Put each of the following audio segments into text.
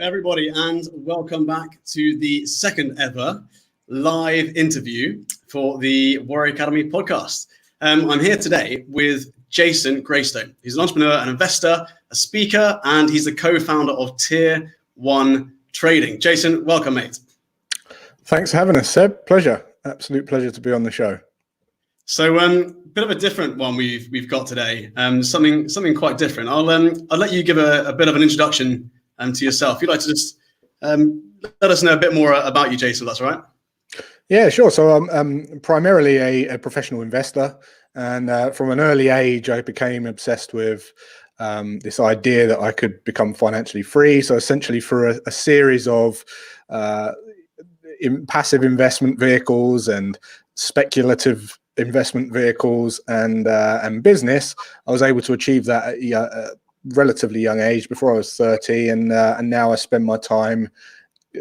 everybody, and welcome back to the second ever live interview for the Warrior Academy podcast. I'm here today with Jason Graystone. He's an entrepreneur, an investor, a speaker, and he's the co-founder of Tier 1 Trading. Jason, welcome, mate. Thanks for having us, Seb. Pleasure. Absolute pleasure to be on the show. So, bit of a different one we've got today. Something quite different. I'll let you give a bit of an introduction to yourself. If you'd like to just let us know a bit more about you, Jason, if that's all right. Yeah, sure. So I'm primarily a professional investor, and from an early age, I became obsessed with this idea that I could become financially free. So essentially, for a series of passive investment vehicles and speculative investment vehicles and business, I was able to achieve that at a relatively young age, before I was 30, and now I spend my time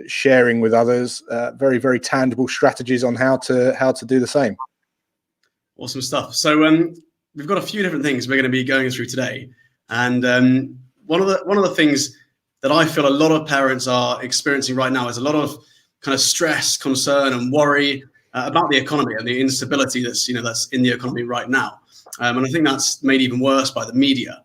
sharing with others very, very tangible strategies on how to do the same. Awesome stuff. So we've got a few different things we're going to be going through today, and one of the things that I feel a lot of parents are experiencing right now is a lot of kind of stress, concern, and worry about the economy and the instability that's in the economy right now. And I think that's made even worse by the media.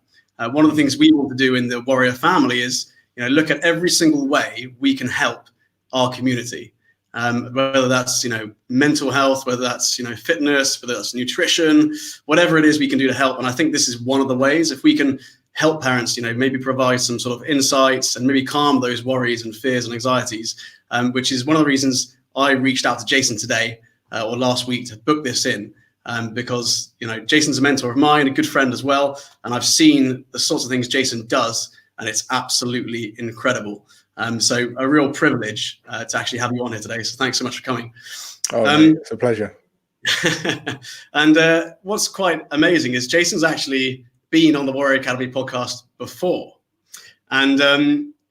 One of the things we want to do in the Warrior family is look at every single way we can help our community, whether that's mental health, whether that's fitness, whether that's nutrition, whatever it is we can do to help. And I think this is one of the ways. If we can help parents, maybe provide some sort of insights and maybe calm those worries and fears and anxieties, which is one of the reasons I reached out to Jason today or last week to book this in. Because Jason's a mentor of mine, a good friend as well, and I've seen the sorts of things Jason does, and it's absolutely incredible. So a real privilege to actually have you on here today. So thanks so much for coming. Oh, mate, it's a pleasure. And what's quite amazing is Jason's actually been on the Warrior Academy podcast before, and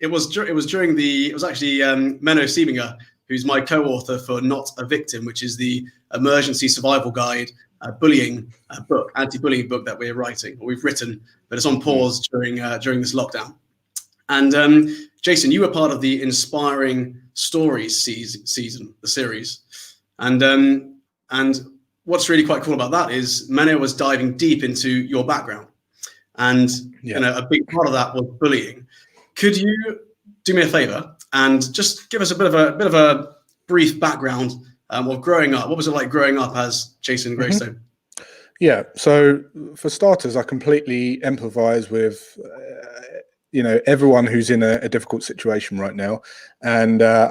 it was actually Menno Siebinger, who's my co-author for Not a Victim, which is the emergency survival guide, bullying book, anti-bullying book that we've written, but it's on pause during this lockdown. And Jason, you were part of the Inspiring Stories season, the series. And what's really quite cool about that is Menno was diving deep into your background. And a big part of that was bullying. Could you do me a favor and just give us a bit of a brief background of growing up? What was it like growing up as Jason Graystone? Yeah, so for starters, I completely empathize with everyone who's in a difficult situation right now, and I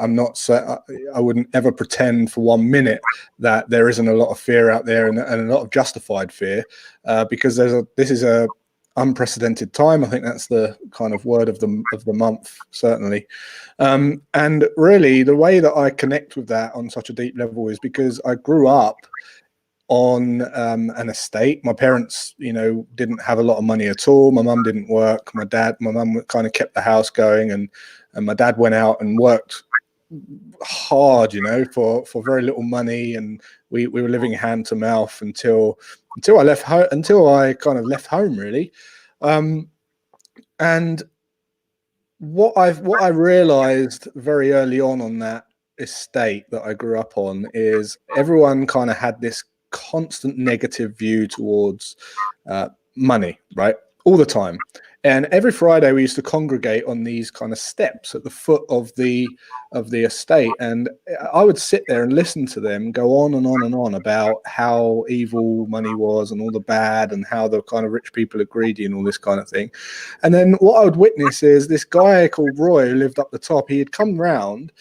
wouldn't ever pretend for 1 minute that there isn't a lot of fear out there and a lot of justified fear, because this is a unprecedented time. I think that's the kind of word of the month, certainly. And really, the way that I connect with that on such a deep level is because I grew up on an estate. My parents, didn't have a lot of money at all. My mum didn't work. My mum kind of kept the house going, and my dad went out and worked hard, for very little money, and we were living hand to mouth until I kind of left home, really. And what I realized very early on that estate that I grew up on is everyone kind of had this constant negative view towards money, right? All the time. And every Friday we used to congregate on these kind of steps at the foot of the estate, and I would sit there and listen to them go on and on and on about how evil money was and all the bad, and how the kind of rich people are greedy and all this kind of thing. And then what I would witness is this guy called Roy, who lived up the top. He had come round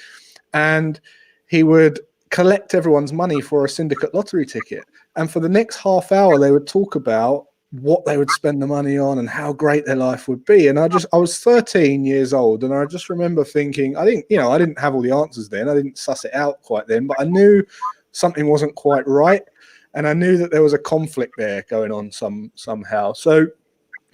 and he would collect everyone's money for a syndicate lottery ticket, and for the next half hour they would talk about what they would spend the money on and how great their life would be. And I was 13 years old, and I just remember thinking, I didn't have all the answers then. I didn't suss it out quite then, but I knew something wasn't quite right, and I knew that there was a conflict there going on somehow. So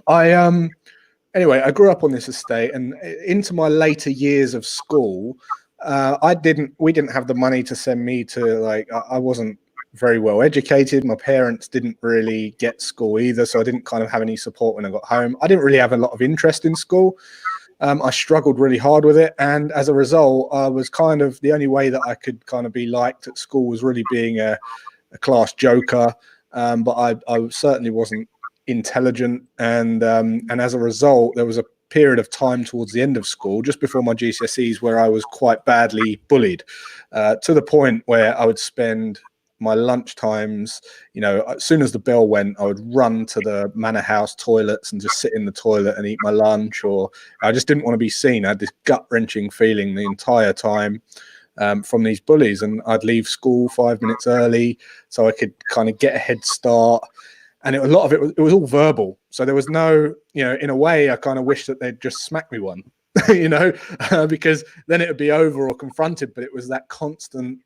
anyway, I grew up on this estate, and into my later years of school, we didn't have the money to send me to, I wasn't very well educated. My parents didn't really get school either, so I didn't kind of have any support when I got home. I didn't really have a lot of interest in school. I struggled really hard with it, and as a result, I was kind of the only way that I could kind of be liked at school was really being a class joker. But I certainly wasn't intelligent, and as a result, there was a period of time towards the end of school, just before my GCSEs, where I was quite badly bullied, to the point where I would spend my lunch times, as soon as the bell went, I would run to the manor house toilets and just sit in the toilet and eat my lunch, or I just didn't want to be seen. I had this gut-wrenching feeling the entire time from these bullies, and I'd leave school 5 minutes early so I could kind of get a head start. And a lot of it was all verbal. So there was no, in a way, I kind of wish that they'd just smack me one, because then it would be over or confronted. But it was that constant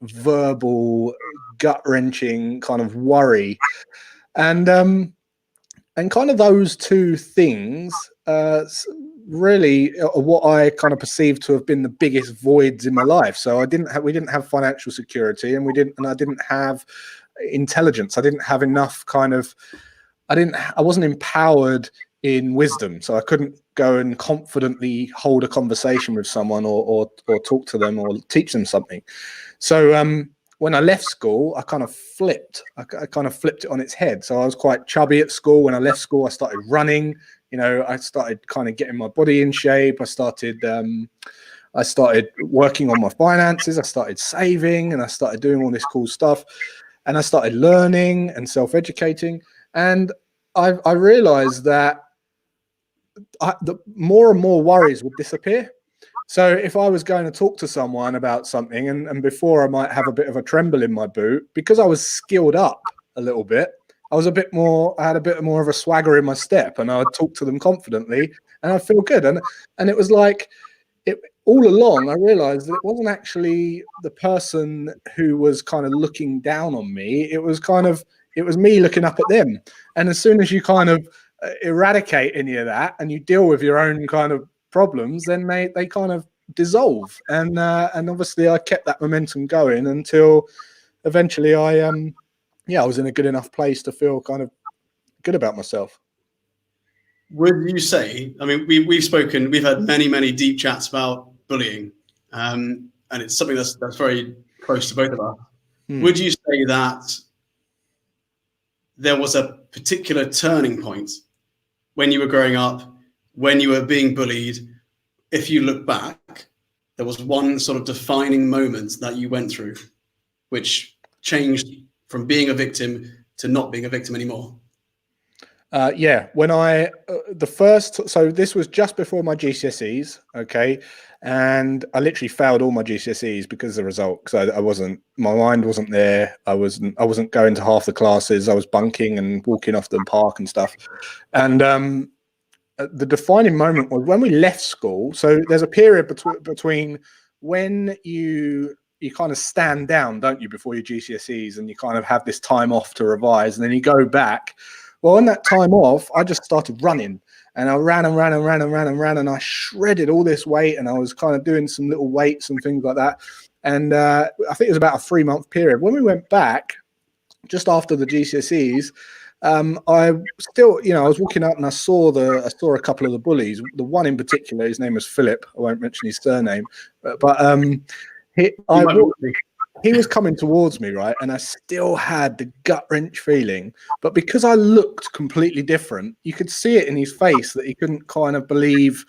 verbal, gut-wrenching kind of worry. And kind of those two things really are what I kind of perceived to have been the biggest voids in my life. So we didn't have financial security, and I didn't have intelligence. I didn't have enough I wasn't empowered in wisdom, so I couldn't go and confidently hold a conversation with someone or talk to them or teach them something. So when I left school, I kind of flipped it on its head. So I was quite chubby at school. When I left school, I started running. I started kind of getting my body in shape. I started working on my finances. I started saving, and I started doing all this cool stuff. And I started learning and self-educating, and I realized that the more and more worries would disappear. So if I was going to talk to someone about something, and before I might have a bit of a tremble in my boot, because I was skilled up a little bit, I had a bit more of a swagger in my step, and I would talk to them confidently, and I'd feel good. And it was like, all along, I realized that it wasn't actually the person who was kind of looking down on me. It was me looking up at them. And as soon as you kind of eradicate any of that and you deal with your own kind of problems, then they kind of dissolve. And obviously I kept that momentum going until eventually I was in a good enough place to feel kind of good about myself. Would you say, I mean, we've had many deep chats about bullying, and it's something that's very close to both of us. Would you say that there was a particular turning point when you were growing up, when you were being bullied? If you look back, there was one sort of defining moment that you went through, which changed from being a victim to not being a victim anymore? When so this was just before my GCSEs, okay, and I literally failed all my GCSEs because of the result. Because my mind wasn't there. I wasn't going to half the classes. I was bunking and walking off the park and stuff. And the defining moment was when we left school. So there's a period between when you kind of stand down, don't you, before your GCSEs, and you kind of have this time off to revise, and then you go back. Well, in that time off, I just started running, and I ran, and I shredded all this weight, and I was kind of doing some little weights and things like that. And I think it was about a 3-month period. When we went back, just after the GCSEs, I still, I was walking up and I saw a couple of the bullies. The one in particular, his name was Philip. I won't mention his surname, but he was coming towards me, right? And I still had the gut wrench feeling, but because I looked completely different, you could see it in his face that he couldn't kind of believe,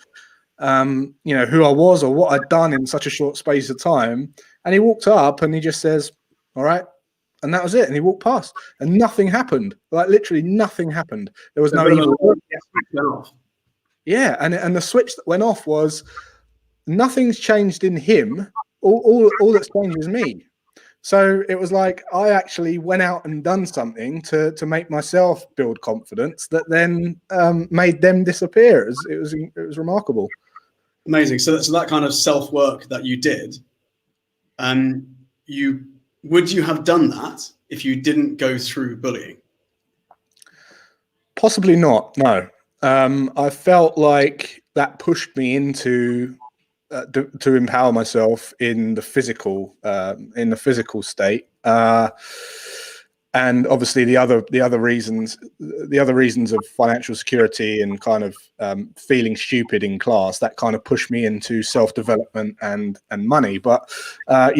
who I was or what I'd done in such a short space of time. And he walked up and he just says, "All right." And that was it. And he walked past and nothing happened. Like literally nothing happened. There was no evil. Yeah. And the switch that went off was nothing's changed in him. All that's changed is me. So it was like I actually went out and done something to make myself build confidence that then made them disappear. It was remarkable. Amazing. So that kind of self-work that you did, would you have done that if you didn't go through bullying? Possibly not. No. I felt like that pushed me into to empower myself in the physical state, and obviously the other reasons of financial security and kind of feeling stupid in class, that kind of pushed me into self-development and money. But I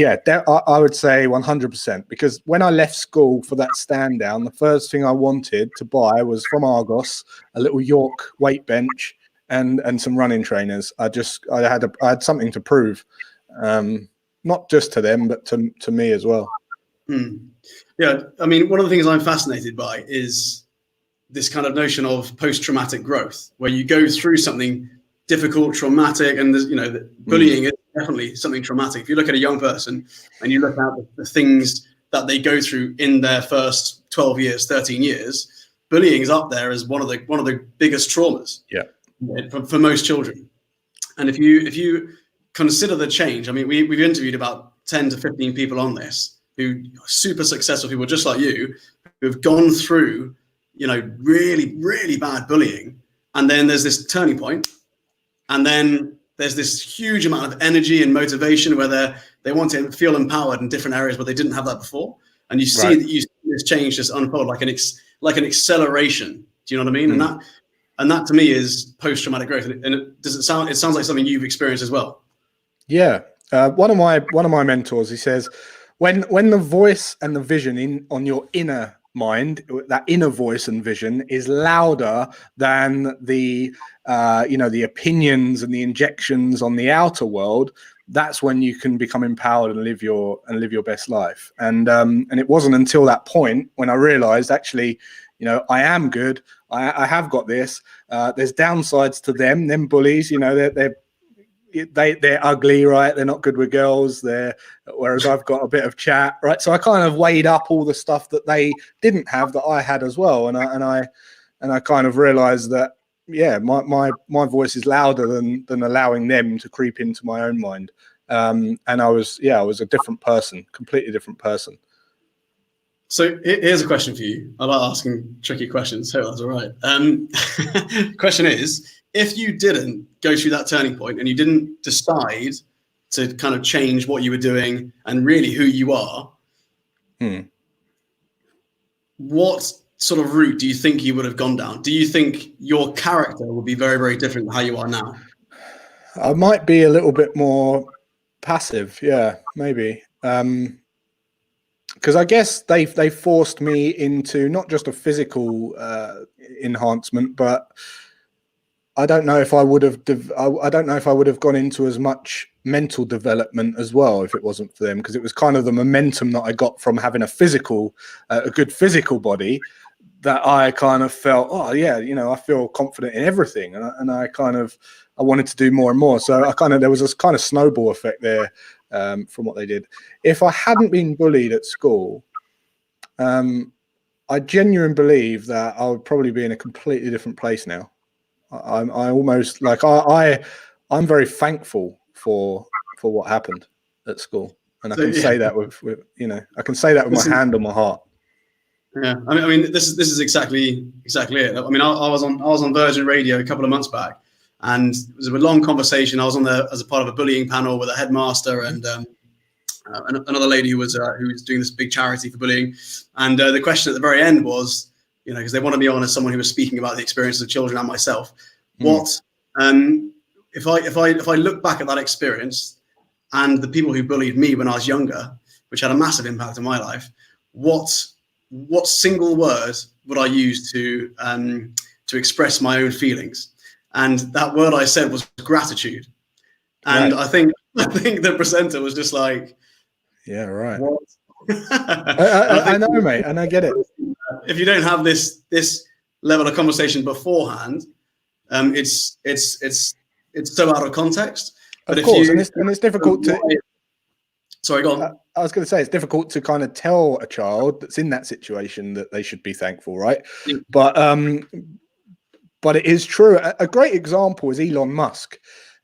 would say 100%, because when I left school for that stand down, the first thing I wanted to buy was from Argos a little York weight bench and some running trainers. I had something to prove, not just to them but to me as well. Yeah, I mean, one of the things I'm fascinated by is this kind of notion of post-traumatic growth, where you go through something difficult, traumatic, and bullying is definitely something traumatic. If you look at a young person and you look at the things that they go through in their first 12 years, 13 years, bullying is up there as one of the biggest traumas. Yeah, for most children. And if you consider the change, I mean, we've interviewed about 10 to 15 people on this who are super successful people just like you, who've gone through, really, really bad bullying. And then there's this turning point. And then there's this huge amount of energy and motivation where they want to feel empowered in different areas where they didn't have that before. And you see that you see this change just unfold like an acceleration. Do you know what I mean? And that to me is post-traumatic growth. And it sounds like something you've experienced as well. Yeah. One of my mentors, he says, when the voice and the vision on your inner mind, that inner voice and vision is louder than the opinions and the injections on the outer world, that's when you can become empowered and live your best life. And it wasn't until that point when I realized, actually, I am good. I have got this. There's downsides to them bullies. They're ugly, right? They're not good with girls. Whereas I've got a bit of chat, right? So I kind of weighed up all the stuff that they didn't have that I had as well, and I kind of realized that my voice is louder than allowing them to creep into my own mind. And I was a different person, completely different person. So here's a question for you. I like asking tricky questions, so that's all right. Question is, if you didn't go through that turning point and you didn't decide to kind of change what you were doing and really who you are, what sort of route do you think you would have gone down? Do you think your character would be very, very different than how you are now? I might be a little bit more passive. Yeah, maybe. Because I guess they forced me into not just a physical enhancement, but I don't know if I would have gone into as much mental development as well if it wasn't for them, because it was kind of the momentum that I got from having a good physical body that I kind of felt, I feel confident in everything, and I wanted to do more and more. So there was this kind of snowball effect there from what they did. If I hadn't been bullied at school, I genuinely believe that I would probably be in a completely different place now. I'm very thankful for what happened at school, and I can say that with my hand on my heart. Yeah, I mean, this is exactly it. I mean, I was on Virgin Radio a couple of months back, and it was a long conversation. I was on there as a part of a bullying panel with a headmaster and another lady who was doing this big charity for bullying. And the question at the very end was, because they wanted me on as someone who was speaking about the experiences of children and myself. What if I look back at that experience and the people who bullied me when I was younger, which had a massive impact on my life, what single word would I use to express my own feelings? And that word I said was gratitude. And right. I think the presenter was just like, yeah, right. What? I know, mate, and I get it. If you don't have this level of conversation beforehand, it's so out of context. But of course, and it's difficult to. Sorry, go on. I was going to say it's difficult to kind of tell a child that's in that situation that they should be thankful, right? Yeah. But it is true. A great example is Elon Musk.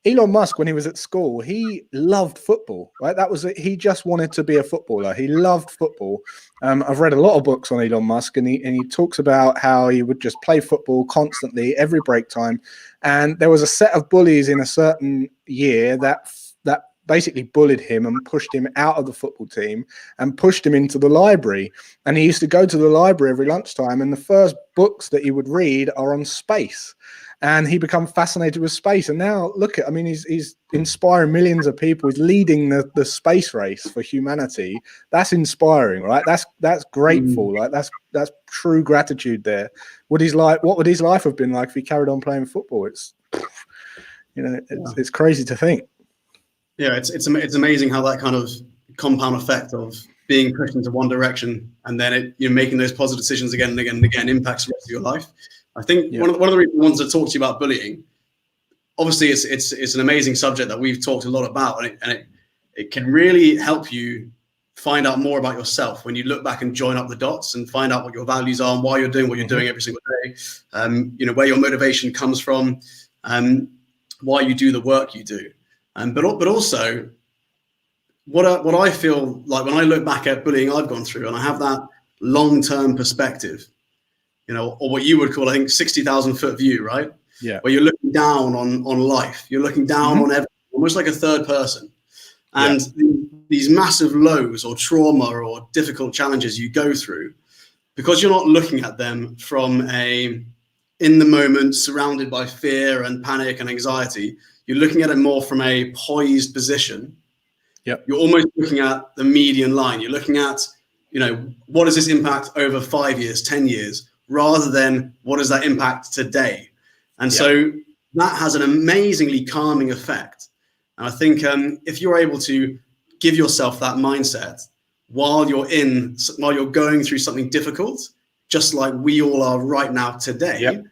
Elon Musk, when he was at school, he loved football, right? He just wanted to be a footballer. He loved football. I've read a lot of books on Elon Musk, and he talks about how he would just play football constantly, every break time. And there was a set of bullies in a certain year that basically bullied him and pushed him out of the football team and pushed him into the library. And he used to go to the library every lunchtime, and the first books that he would read are on space. And he became fascinated with space. And now look at, I mean, he's inspiring millions of people. He's leading the space race for humanity. That's inspiring, right? That's grateful. Like that's true gratitude there. What would his life have been like if he carried on playing football? It's, you know, it's crazy to think. Yeah, it's amazing how that kind of compound effect of being pushed into one direction and then you're making those positive decisions again and again and again impacts the rest of your life. I think one of the reasons I wanted to talk to you about bullying, obviously it's an amazing subject that we've talked a lot about, and it can really help you find out more about yourself when you look back and join up the dots and find out what your values are and why you're doing what you're doing every single day, you know, where your motivation comes from, why you do the work you do. But also what I feel like when I look back at bullying I've gone through, and I have that long-term perspective, you know, or what you would call, I think, 60,000 foot view, right? Yeah. Where you're looking down on life, you're looking down on everything, almost like a third person. And these massive lows or trauma or difficult challenges you go through, because you're not looking at them from in the moment, surrounded by fear and panic and anxiety, you're looking at it more from a poised position. Yep. You're almost looking at the median line. You're looking at, you know, what does this impact over 5 years, 10 years, rather than what does that impact today? And so that has an amazingly calming effect. And I think if you're able to give yourself that mindset while you're going through something difficult, just like we all are right now today,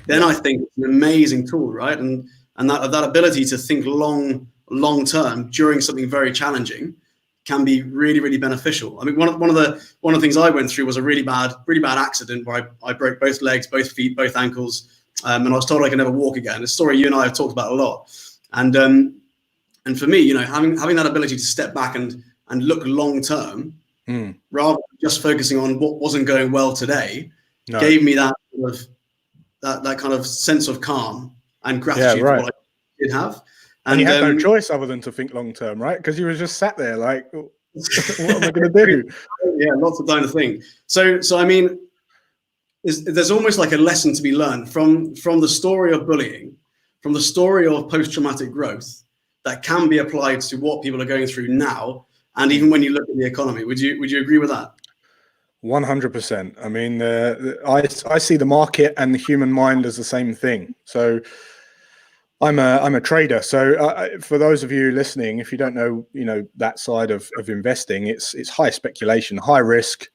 then I think it's an amazing tool, right? And that ability to think long term during something very challenging can be really, really beneficial. I mean, one of the things I went through was a really bad accident where I broke both legs, both feet, both ankles, and I was told I could never walk again. A story you and I have talked about a lot. And for me, you know, having that ability to step back and look long term, rather than just focusing on what wasn't going well today, gave me that kind of sense of calm and gratitude for what I did have. And you had no choice other than to think long term, right? Because you were just sat there like, what am I going to do? Yeah, lots of time to think. So I mean, there's almost like a lesson to be learned from the story of bullying, from the story of post-traumatic growth that can be applied to what people are going through now, and even when you look at the economy. Would you agree with that? 100%. I mean, I see the market and the human mind as the same thing. So I'm a trader. So for those of you listening, if you don't know, you know, that side of investing, it's high speculation, high risk,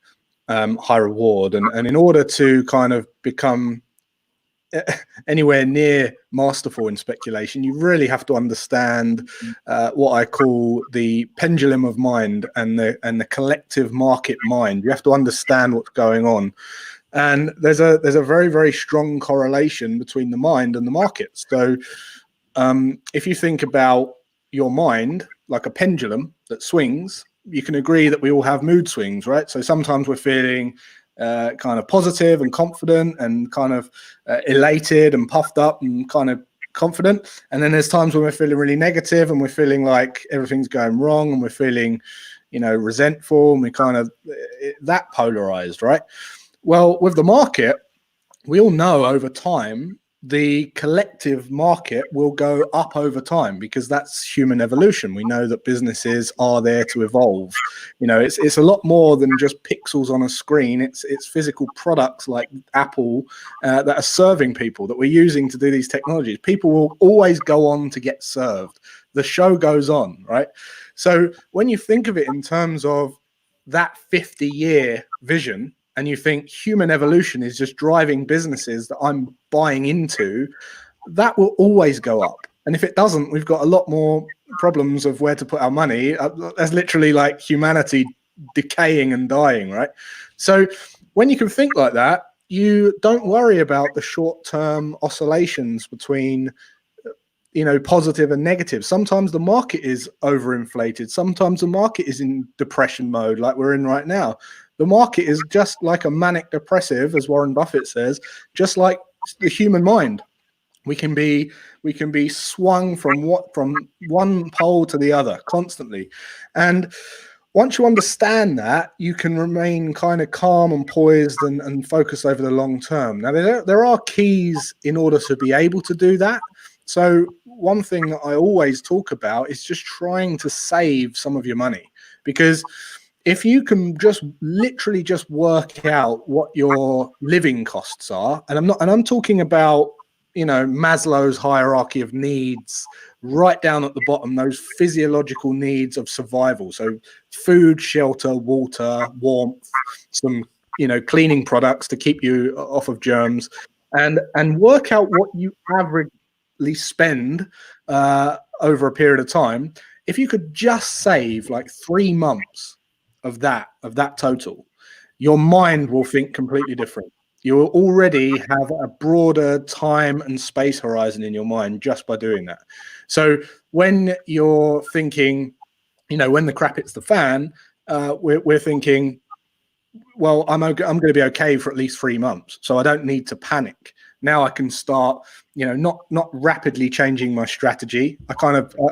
high reward. And in order to kind of become anywhere near masterful in speculation, you really have to understand what I call the pendulum of mind and the collective market mind. You have to understand what's going on. And there's a very, very strong correlation between the mind and the markets. So if you think about your mind like a pendulum that swings, you can agree that we all have mood swings, right? So sometimes we're feeling kind of positive and confident and kind of elated and puffed up and kind of confident. And then there's times when we're feeling really negative and we're feeling like everything's going wrong and we're feeling, you know, resentful, and we kind of that polarized, right? Well, with the market, we all know over time the collective market will go up over time because that's human evolution. We know that businesses are there to evolve. You know, it's a lot more than just pixels on a screen. It's physical products like Apple that are serving people, that we're using to do these technologies. People will always go on to get served. The show goes on, right? So when you think of it in terms of that 50-year vision, and you think human evolution is just driving businesses that I'm buying into, that will always go up. And if it doesn't, we've got a lot more problems of where to put our money. That's literally like humanity decaying and dying, right? So when you can think like that, you don't worry about the short-term oscillations between, you know, positive and negative. Sometimes the market is overinflated. Sometimes the market is in depression mode like we're in right now. The market is just like a manic depressive, as Warren Buffett says, just like the human mind. We can be swung from one pole to the other constantly. And once you understand that, you can remain kind of calm and poised and focus over the long term. Now, there are keys in order to be able to do that. So one thing that I always talk about is just trying to save some of your money, because if you can just literally just work out what your living costs are, and I'm talking about, Maslow's hierarchy of needs, right down at the bottom, those physiological needs of survival. So food, shelter, water, warmth, some, cleaning products to keep you off of germs, and work out what you averagely spend over a period of time. If you could just save like 3 months of that total, your mind will think completely different. You will already have a broader time and space horizon in your mind just by doing that. So when you're thinking, when the crap hits the fan, we're thinking, well, I'm going to be okay for at least 3 months, so I don't need to panic. Now I can start, not rapidly changing my strategy. I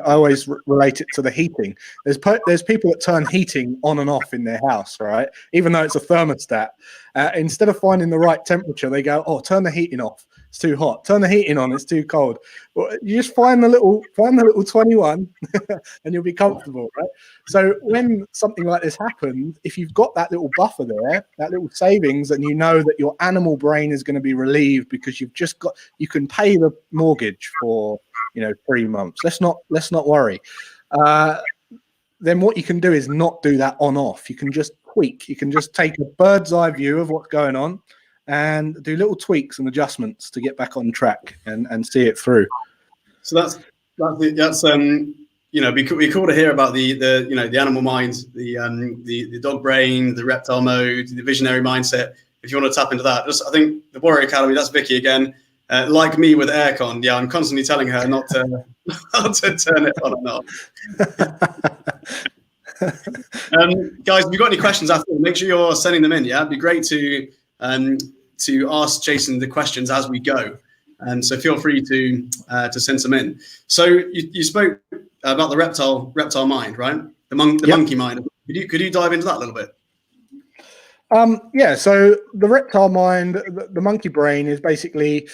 always relate it to the heating. There's people that turn heating on and off in their house, right? Even though it's a thermostat, instead of finding the right temperature, they go, "Oh, turn the heating off. It's too hot. Turn the heating on. It's too cold." Well, you just find the little 21, and you'll be comfortable, right? So when something like this happens, if you've got that little buffer there, that little savings, and you know that your animal brain is going to be relieved because you can pay the mortgage for 3 months. Let's not worry. Then what you can do is not do that on off. You can just tweak. You can just take a bird's eye view of what's going on and do little tweaks and adjustments to get back on track and see it through. So that's be cool to hear about the animal mind, the dog brain, the reptile mode, the visionary mindset. If you want to tap into that, I think the Warrior Academy, that's Vicky again. Like me with aircon, yeah, I'm constantly telling her not to turn it on and off. Guys, if you've got any questions after, make sure you're sending them in. Yeah, it'd be great to ask Jason the questions as we go, and so feel free to send some in. So you spoke about the reptile mind, right? The monkey mind. Could you dive into that a little bit? So the reptile mind, the monkey brain, is basically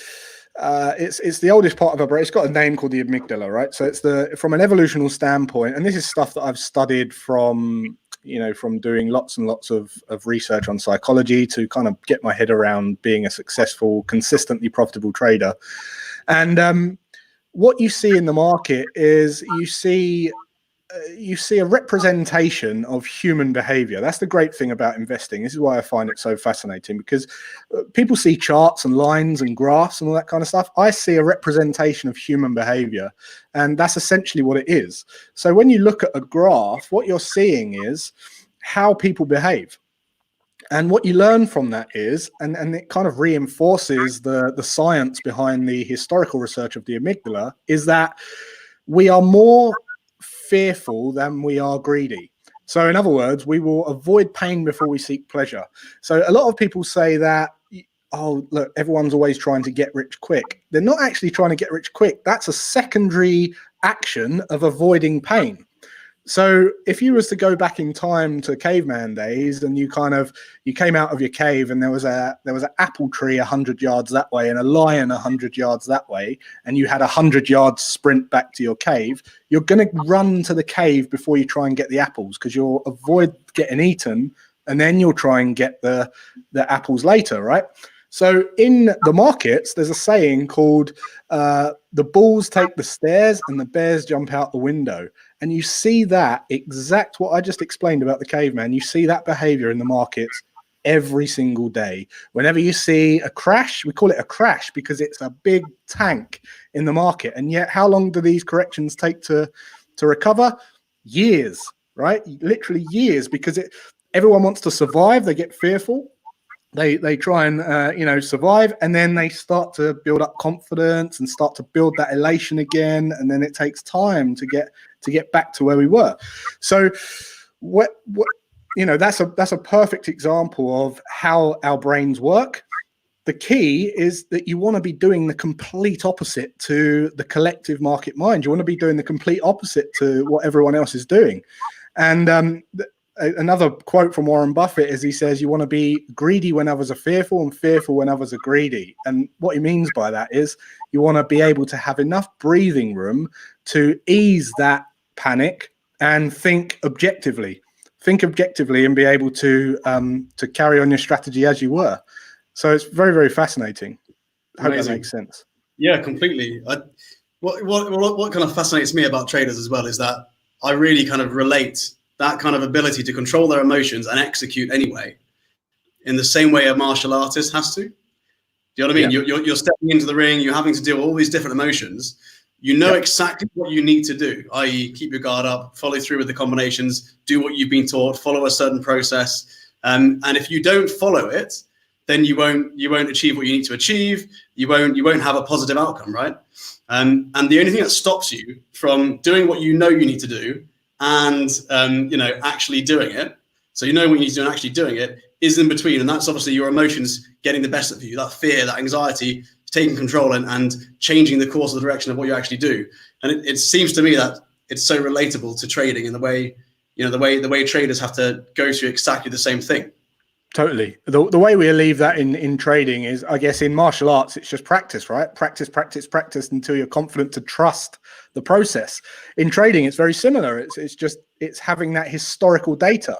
it's the oldest part of our brain. It's got a name called the amygdala, right? So it's from an evolutional standpoint, and this is stuff that I've studied from doing lots and lots of research on psychology to kind of get my head around being a successful, consistently profitable trader. And what you see in the market is you see a representation of human behavior. That's the great thing about investing. This is why I find it so fascinating, because people see charts and lines and graphs and all that kind of stuff. I see a representation of human behavior, and that's essentially what it is. So when you look at a graph, what you're seeing is how people behave. And what you learn from that is, and it kind of reinforces the science behind the historical research of the amygdala, is that we are more fearful than we are greedy. So in other words, we will avoid pain before we seek pleasure. So a lot of people say that, oh, look, everyone's always trying to get rich quick. They're not actually trying to get rich quick. That's a secondary action of avoiding pain. So if you was to go back in time to caveman days, and you came out of your cave and there was an apple tree 100 yards that way and a lion 100 yards that way, and you had 100 yards sprint back to your cave, you're going to run to the cave before you try and get the apples, because you'll avoid getting eaten, and then you'll try and get the apples later, right? So in the markets, there's a saying called the bulls take the stairs and the bears jump out the window. And you see that exact what I just explained about the caveman. You see that behavior in the markets every single day. Whenever you see a crash, we call it a crash because it's a big tank in the market. And yet, how long do these corrections take to recover? Years, right? Literally years, because everyone wants to survive. They get fearful. They try and survive, and then they start to build up confidence and start to build that elation again, and then it takes time to get back to where we were. So that's a perfect example of how our brains work. the key is that you want to be doing the complete opposite to the collective market mind. You want to be doing the complete opposite to what everyone else is doing. And another quote from Warren Buffett is he says, you want to be greedy when others are fearful and fearful when others are greedy. And what he means by that is you want to be able to have enough breathing room to ease that panic and think objectively and be able to carry on your strategy as you were. So it's very, very fascinating. I hope that makes sense. Yeah, completely. What kind of fascinates me about traders as well is that I really kind of relate that kind of ability to control their emotions and execute anyway, in the same way a martial artist has to. Do you know what I mean? Yeah. You're stepping into the ring, you're having to deal with all these different emotions. You know exactly what you need to do, i.e. keep your guard up, follow through with the combinations, do what you've been taught, follow a certain process. And if you don't follow it, then you won't achieve what you need to achieve. You won't have a positive outcome, right? And the only thing that stops you from doing what you know you need to do and actually doing it, so you know what you need to do and actually doing it, is in between. And that's obviously your emotions getting the best of you, that fear, that anxiety, taking control and changing the course of the direction of what you actually do. And it seems to me that it's so relatable to trading in the way, the way traders have to go through exactly the same thing. Totally. The way we leave that in trading is, I guess, in martial arts, it's just practice, right? Practice until you're confident to trust the process. In trading, it's very similar. It's having that historical data,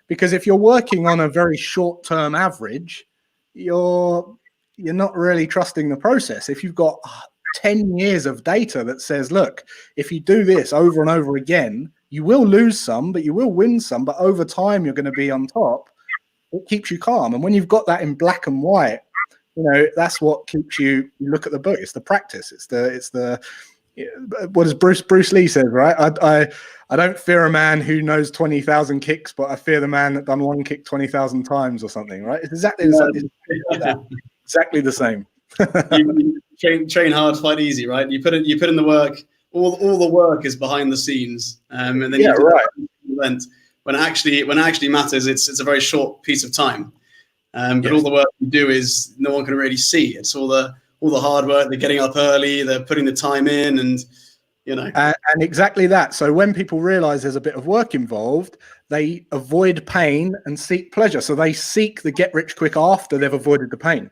because if you're working on a very short-term average, you're not really trusting the process. If you've got 10 years of data that says, look, if you do this over and over again, you will lose some, but you will win some, but over time you're going to be on top. It keeps you calm. And when you've got that in black and white, that's what keeps you look at the book. It's the practice. It's the what does Bruce Lee says, right? I don't fear a man who knows 20,000 kicks, but I fear the man that done one kick 20,000 times or something, right? It's exactly the same. You train hard, fight easy, right? You put in the work. All the work is behind the scenes, and then you do the event. When it actually matters, it's a very short piece of time. But all the work you do is no one can really see. It's all the hard work. They're getting up early. They're putting the time in, and And exactly that. So when people realize there's a bit of work involved, they avoid pain and seek pleasure. So they seek the get rich quick after they've avoided the pain.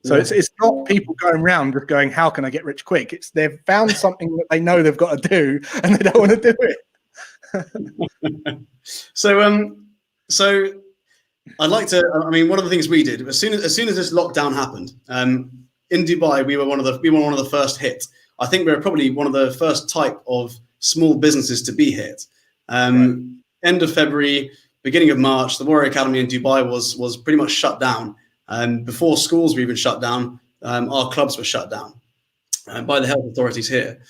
So it's not people going around just going, how can I get rich quick? It's they've found something that they know they've got to do and they don't want to do it. So I'd like to. I mean, one of the things we did as soon as this lockdown happened in Dubai, we were one of the first hit. I think we were probably one of the first type of small businesses to be hit. End of February, beginning of March, the Warrior Academy in Dubai was pretty much shut down. Before schools were even shut down, our clubs were shut down by the health authorities here,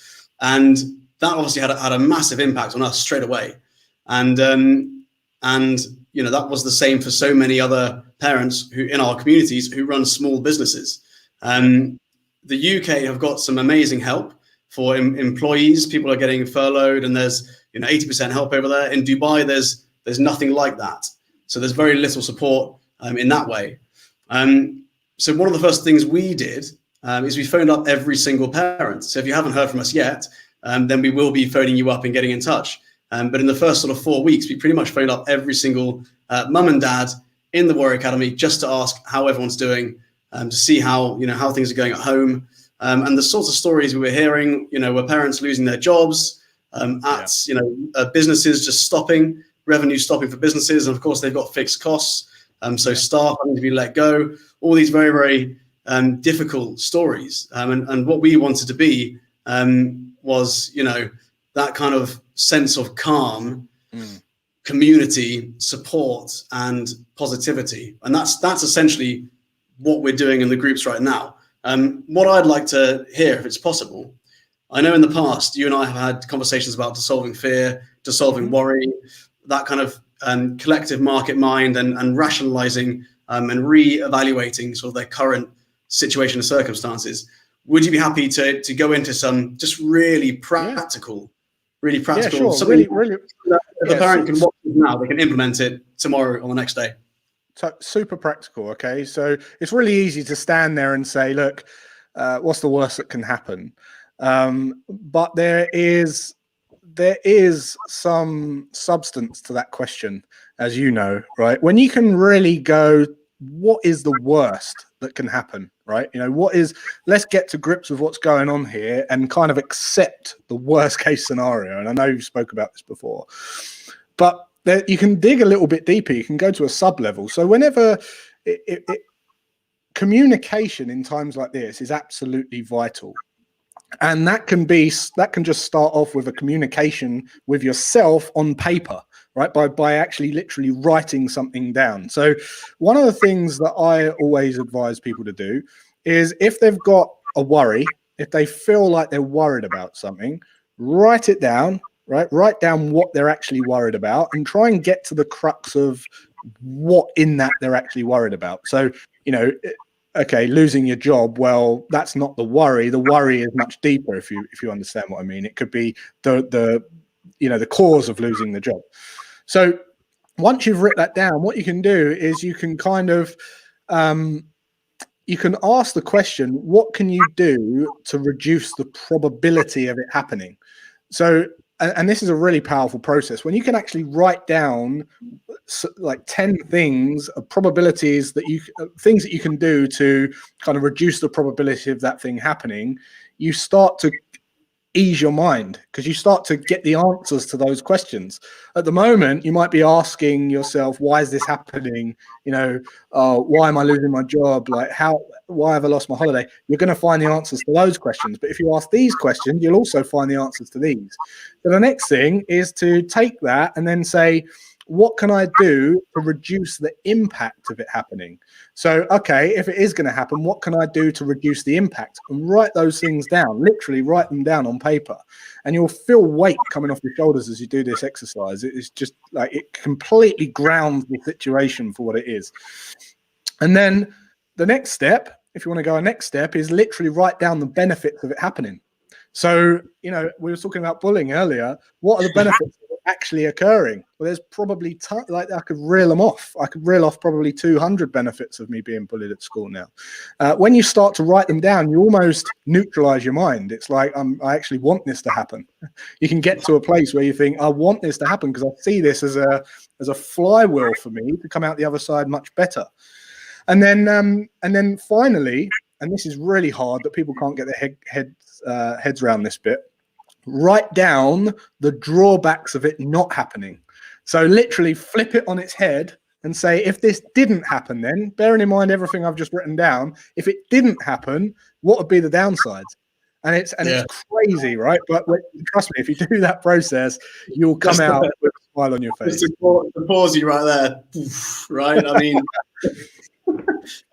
and that obviously had a massive impact on us straight away. And that was the same for so many other parents who in our communities who run small businesses. The UK have got some amazing help for employees. People are getting furloughed, and there's 80% help over there. In Dubai, there's nothing like that. So there's very little support in that way. So one of the first things we did is we phoned up every single parent. So if you haven't heard from us yet, then we will be phoning you up and getting in touch. But in the first sort of 4 weeks, we pretty much phoned up every single mum and dad in the Warrior Academy just to ask how everyone's doing, to see how things are going at home. And the sorts of stories we were hearing, were parents losing their jobs, businesses just stopping, revenue stopping for businesses. And of course, they've got fixed costs. So staff having to be let go, all these very, very difficult stories. And what we wanted to be was, that kind of sense of calm, community, support, and positivity. And that's essentially what we're doing in the groups right now. What I'd like to hear, if it's possible, I know in the past, you and I have had conversations about dissolving fear, dissolving worry, that kind of collective market mind and rationalizing and re-evaluating sort of their current situation and circumstances. Would you be happy to go into some just really practical, sure. Something really, if a parent can watch it now, they can implement it tomorrow or the next day? So super practical. Okay. So it's really easy to stand there and say, look, what's the worst that can happen? But there is some substance to that question, as you know, right? When you can really go, what is the worst that can happen, right? You know, let's get to grips with what's going on here and kind of accept the worst case scenario. And I know you've spoke about this before, but you can dig a little bit deeper. You can go to a sub level. So whenever communication in times like this is absolutely vital. And that can just start off with a communication with yourself on paper, right? By actually literally writing something down. So one of the things that I always advise people to do is, if they've got a worry, if they feel like they're worried about something, write it down, right? Write down what they're actually worried about and try and get to the crux of what in that they're actually worried about. So, you know, okay, losing your job, well, that's not the worry. The worry is much deeper, if you understand what I mean. It could be the cause of losing the job. So once you've written that down, what you can do is you can kind of you can ask the question, what can you do to reduce the probability of it happening? So, and this is a really powerful process when you can actually write down like 10 things of probabilities things that you can do to kind of reduce the probability of that thing happening. You start to ease your mind because you start to get the answers to those questions. At the moment, you might be asking yourself, why is this happening? You know, why am I losing my job? Like, why have I lost my holiday? You're going to find the answers to those questions. But if you ask these questions, you'll also find the answers to these. So the next thing is to take that and then say, what can I do to reduce the impact of it happening? So, okay, if it is going to happen, what can I do to reduce the impact? And write those things down, literally write them down on paper. And you'll feel weight coming off your shoulders as you do this exercise. It's just like, it completely grounds the situation for what it is. And then the next step, if you want to go a next step, is literally write down the benefits of it happening. So, you know, we were talking about bullying earlier. What are the benefits of it actually occurring? Well, there's probably like I could reel them off. I could reel off probably 200 benefits of me being bullied at school now. When you start to write them down, you almost neutralize your mind. It's like, I actually want this to happen. You can get to a place where you think, I want this to happen because I see this as a flywheel for me to come out the other side much better. And then finally, and this is really hard that people can't get their heads around this bit, write down the drawbacks of it not happening. So literally flip it on its head and say, if this didn't happen, then bearing in mind everything I've just written down, if it didn't happen, what would be the downsides? And it's crazy, right? But trust me, if you do that process, you'll come out with a smile on your face. Just to pause you right there, right? I mean,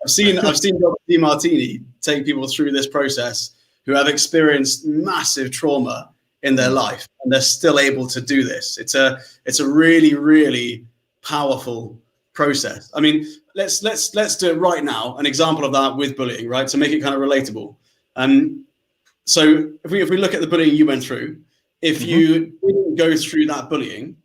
I've seen Dr. DeMartini take people through this process who have experienced massive trauma in their life, and they're still able to do this. It's a really, really powerful process. I mean, let's do it right now. An example of that with bullying, right? To make it kind of relatable. So if we look at the bullying you went through, if you didn't go through that bullying,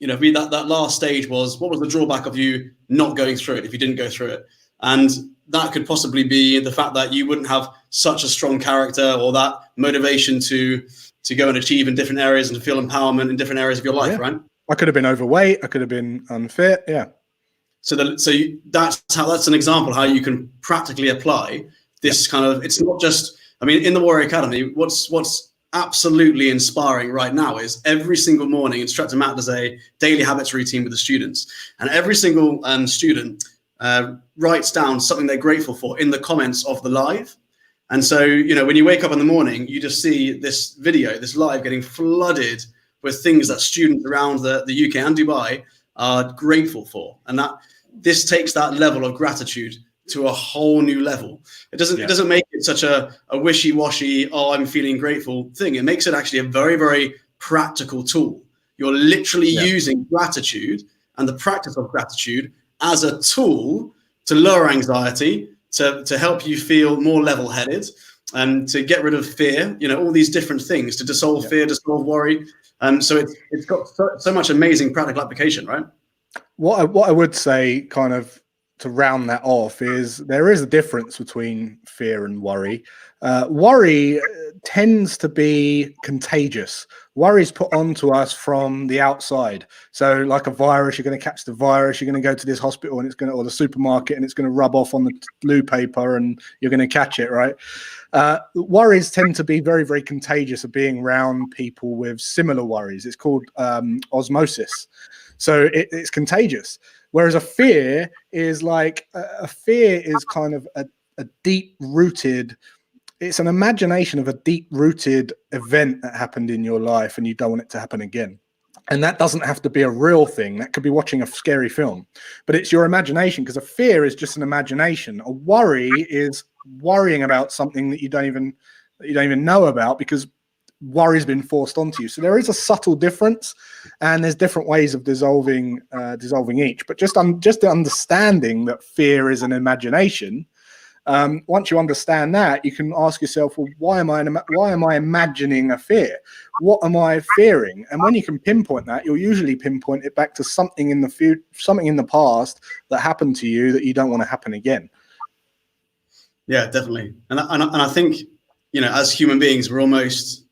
you know, that last stage was, what was the drawback of you not going through it if you didn't go through it? And that could possibly be the fact that you wouldn't have such a strong character or that motivation to go and achieve in different areas and to feel empowerment in different areas of your life, right? I could have been overweight. I could have been unfit. Yeah. So that's an example how you can practically apply this kind of, it's not just, I mean, in the Warrior Academy, what's absolutely inspiring right now is every single morning, Instructor Matt does a daily habits routine with the students, and every single student writes down something they're grateful for in the comments of the live. And so, you know, when you wake up in the morning, you just see this video, this live getting flooded with things that students around the UK and Dubai are grateful for. And this takes that level of gratitude to a whole new level. It doesn't make it such a wishy-washy, oh, I'm feeling grateful thing. It makes it actually a very, very practical tool. You're literally using gratitude and the practice of gratitude as a tool to lower anxiety, to help you feel more level-headed, and to get rid of fear, you know, all these different things, to dissolve fear, dissolve worry. So it's got so much amazing practical application, right? What I would say, kind of to round that off, is there is a difference between fear and worry. Worry tends to be contagious. Worry is put onto us from the outside. So, like a virus, you're going to catch the virus. You're going to go to this hospital and it's going to, or the supermarket, and it's going to rub off on the blue paper, and you're going to catch it, right? Worries tend to be very, very contagious of being around people with similar worries. It's called osmosis. So it's contagious. Whereas a fear is like a fear is kind of a deep rooted, it's an imagination of a deep rooted event that happened in your life and you don't want it to happen again. And that doesn't have to be a real thing. That could be watching a scary film, but it's your imagination, because a fear is just an imagination. A worry is worrying about something that you don't even know about, because worry's been forced onto you. So there is a subtle difference, and there's different ways of dissolving each. But just the understanding that fear is an imagination. Once you understand that, you can ask yourself, well, why am I imagining a fear? What am I fearing? And when you can pinpoint that, you'll usually pinpoint it back to something in the future, something in the past that happened to you that you don't want to happen again. Yeah, definitely. And I think, as human beings, we're almost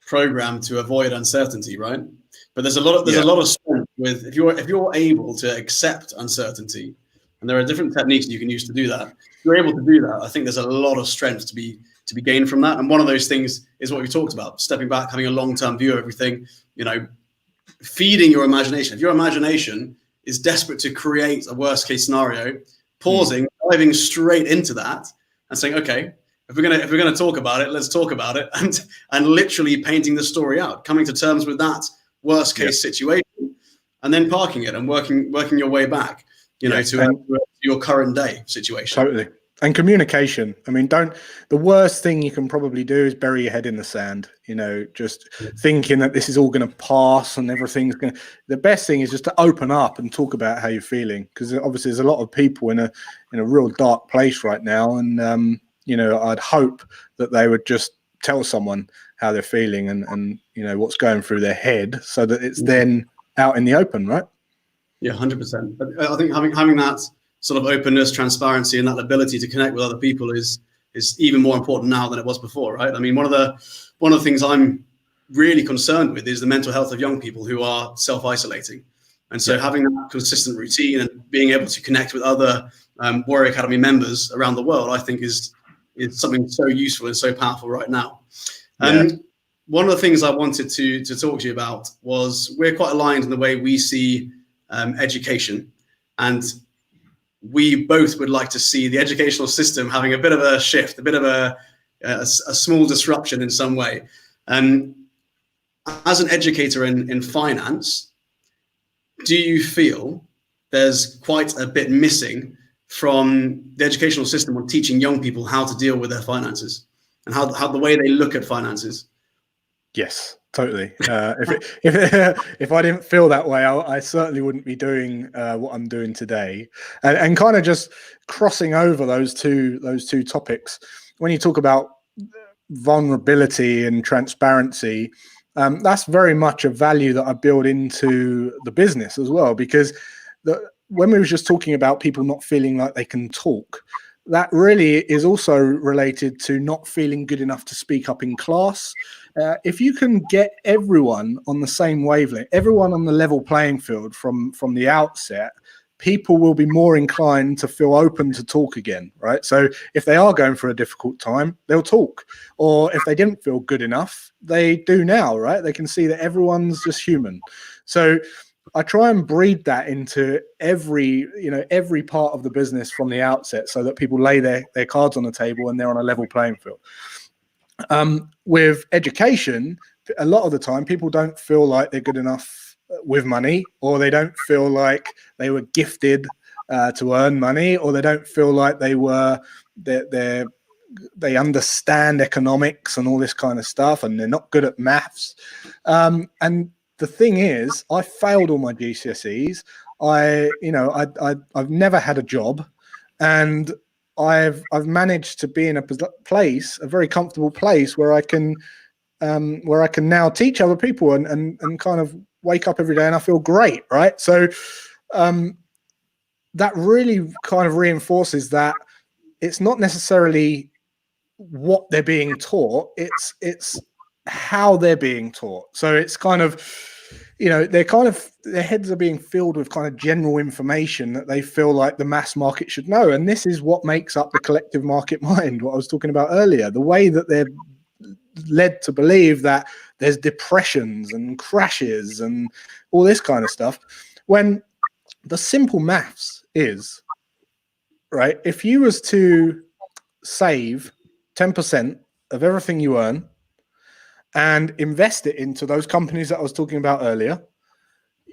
programmed to avoid uncertainty, right? But there's a lot of strength with if you're able to accept uncertainty, and there are different techniques you can use to do that. If you're able to do that, I think there's a lot of strength to be gained from that. And one of those things is what we talked about: stepping back, having a long-term view of everything. Feeding your imagination. If your imagination is desperate to create a worst-case scenario, pausing, diving straight into that, and saying, okay, if we're gonna talk about it, let's talk about it, and literally painting the story out, coming to terms with that worst case situation, and then parking it and working your way back, to your current day situation. Totally. And communication. I mean, the worst thing you can probably do is bury your head in the sand, just thinking that this is all going to pass and everything's going to. The best thing is just to open up and talk about how you're feeling, because obviously there's a lot of people in a real dark place right now. And, I'd hope that they would just tell someone how they're feeling and what's going through their head, so that it's then out in the open, right? Yeah, 100%. But I think having that sort of openness, transparency, and that ability to connect with other people is even more important now than it was before, right? I mean, one of the things I'm really concerned with is the mental health of young people who are self-isolating. And so having that consistent routine and being able to connect with other Warrior Academy members around the world, I think is something so useful and so powerful right now. One of the things I wanted to talk to you about was we're quite aligned in the way we see education, and we both would like to see the educational system having a bit of a shift, a bit of a small disruption in some way. As an educator in finance, do you feel there's quite a bit missing from the educational system on teaching young people how to deal with their finances and how the way they look at finances? Yes, totally. If I didn't feel that way, I certainly wouldn't be doing what I'm doing today. And kind of just crossing over those two topics. When you talk about vulnerability and transparency, that's very much a value that I build into the business as well, because when we were just talking about people not feeling like they can talk, that really is also related to not feeling good enough to speak up in class. If you can get everyone on the same wavelength, everyone on the level playing field from the outset, people will be more inclined to feel open to talk again, right? So if they are going through a difficult time, they'll talk. Or if they didn't feel good enough, they do now, right? They can see that everyone's just human. So I try and breed that into every part of the business from the outset, so that people lay their cards on the table and they're on a level playing field. With education, a lot of the time people don't feel like they're good enough with money, or they don't feel like they were gifted to earn money, or they don't feel like they understand economics and all this kind of stuff, and they're not good at maths. And the thing is, I failed all my GCSEs. I've never had a job, and I've managed to be in a very comfortable place where I can now teach other people and kind of wake up every day and I feel great, right? So that really kind of reinforces that it's not necessarily what they're being taught, it's how they're being taught. So it's kind of, their heads are being filled with kind of general information that they feel like the mass market should know. And this is what makes up the collective market mind, what I was talking about earlier, the way that they're led to believe that there's depressions and crashes and all this kind of stuff, when the simple maths is, right, if you was to save 10% of everything you earn and invest it into those companies that I was talking about earlier,